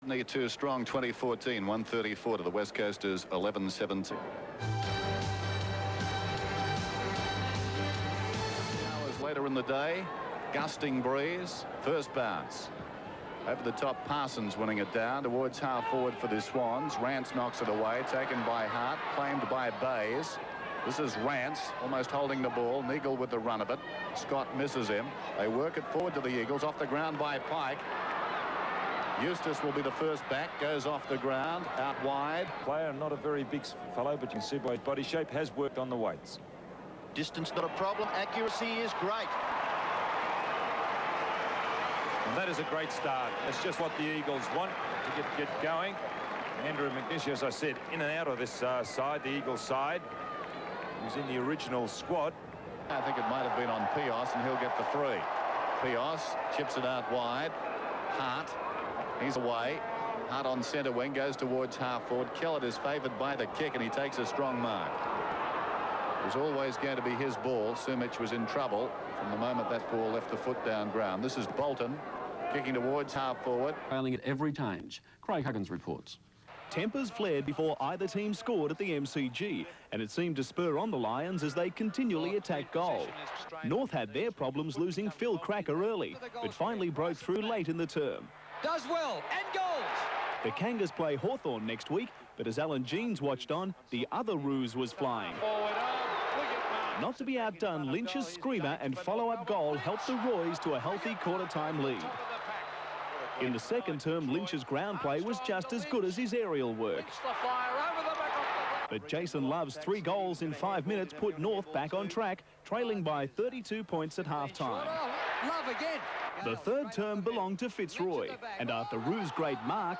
Sydney 2 strong 2014, 134 to the West Coasters 11-17. Hours later in the day, gusting breeze, first bounce. Over the top, Parsons winning it down towards half forward for the Swans. Rance knocks it away, taken by Hart, claimed by Bays. This is Rance almost holding the ball. Neagle with the run of it. Scott misses him. They work it forward to the Eagles, off the ground by Pike. Eustace will be the first back, goes off the ground, out wide. Player, not a very big fellow, but you can see by his body shape has worked on the weights. Distance not a problem, accuracy is great. And that is a great start. That's just what the Eagles want to get going. Andrew McNish, as I said, in and out of this side, the Eagles side. He was in the original squad. I think it might have been on Pios, and he'll get the three. Pios chips it out wide. Hart. He's away. Hart on centre wing, goes towards half forward. Kellett is favoured by the kick, and he takes a strong mark. It was always going to be his ball. Sumich was in trouble from the moment that ball left the foot down ground. This is Bolton kicking towards half forward. Failing at every change. Craig Huggins reports. Tempers flared before either team scored at the MCG, and it seemed to spur on the Lions as they continually attacked goal. North had their problems losing Phil Cracker early, but finally broke through late in the term. Does well, and goals! The Kangas play Hawthorn next week, but as Alan Jeans watched on, the other ruse was flying. Not to be outdone, Lynch's screamer and follow-up goal helped the Roys to a healthy quarter-time lead. In the second term, Lynch's ground play was just as good as his aerial work. But Jason Love's 3 goals in 5 minutes put North back on track, trailing by 32 points at half-time. Love again. The third term belonged to Fitzroy, and after Rue's great mark,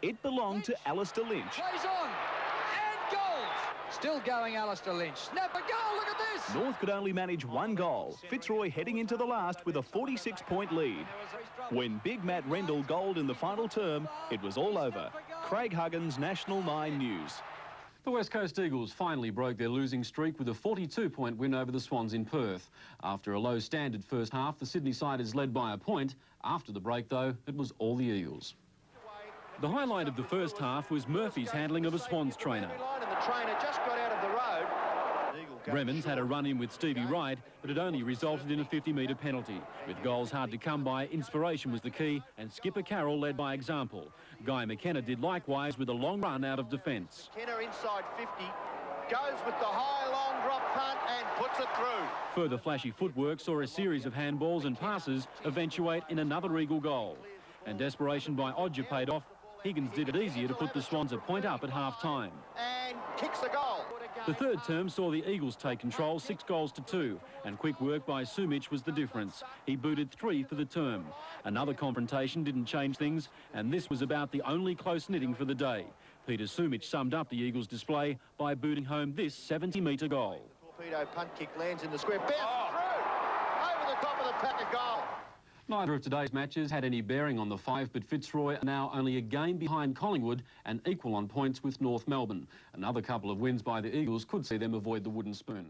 it belonged to Alistair Lynch. Plays on, and goals. Still going, Alistair Lynch. Snap a goal, look at this. North could only manage 1 goal, Fitzroy heading into the last with a 46-point lead. When Big Matt Rendell goaled in the final term, it was all over. Craig Huggins, National 9 News. The West Coast Eagles finally broke their losing streak with a 42-point win over the Swans in Perth. After a low standard first half, the Sydney side is led by a point. After the break, though, it was all the Eagles. The highlight of the first half was Murphy's handling of a Swans trainer. Bremens had a run-in with Stevie Wright, but it only resulted in a 50-metre penalty. With goals hard to come by, inspiration was the key, and skipper Carroll led by example. Guy McKenna did likewise with a long run out of defence. McKenna inside 50, goes with the high long drop punt and puts it through. Further flashy footwork saw a series of handballs and passes eventuate in another Eagle goal. And desperation by Odger paid off. Higgins did it easier to put the Swans a point up at half-time. And kicks the goal. The third term saw the Eagles take control 6 goals to 2, and quick work by Sumich was the difference. He booted 3 for the term. Another confrontation didn't change things, and this was about the only close knitting for the day. Peter Sumich summed up the Eagles' display by booting home this 70-metre goal. Torpedo punt kick lands in the square, bounces through, over the top of the pack of goal. Neither of today's matches had any bearing on the 5, but Fitzroy are now only a game behind Collingwood and equal on points with North Melbourne. Another couple of wins by the Eagles could see them avoid the wooden spoon.